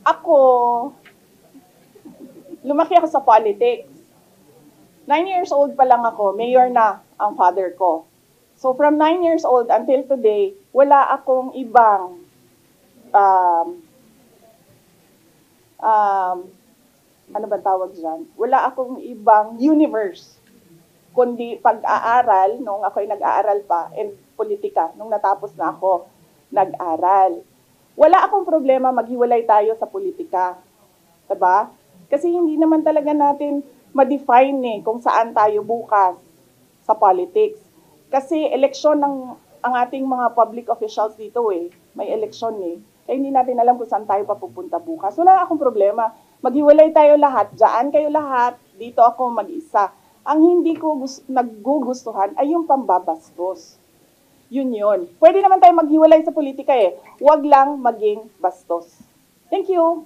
Ako, lumaki ako sa politics. 9 years old pa lang ako, mayor na ang father ko. So from 9 years old until today, wala akong ibang um, um, ano ba tawag dyan? Wala akong ibang universe kundi pag-aaral nung ako'y nag-aaral pa and politika nung natapos na ako nag-aral. Wala akong problema maghiwalay tayo sa politika. Diba? Kasi hindi naman talaga natin ma-define kung saan tayo bukas sa politics. Kasi eleksyon ng ang ating mga public officials dito May eleksyon Kaya hindi natin alam kung saan tayo papupunta bukas. Wala akong problema. Maghiwalay tayo lahat. Diyan kayo lahat. Dito ako mag-isa. Ang hindi ko nagugustuhan ay yung pambabastos. Yun. Pwede naman tayo maghiwalay sa politika Huwag lang maging bastos. Thank you.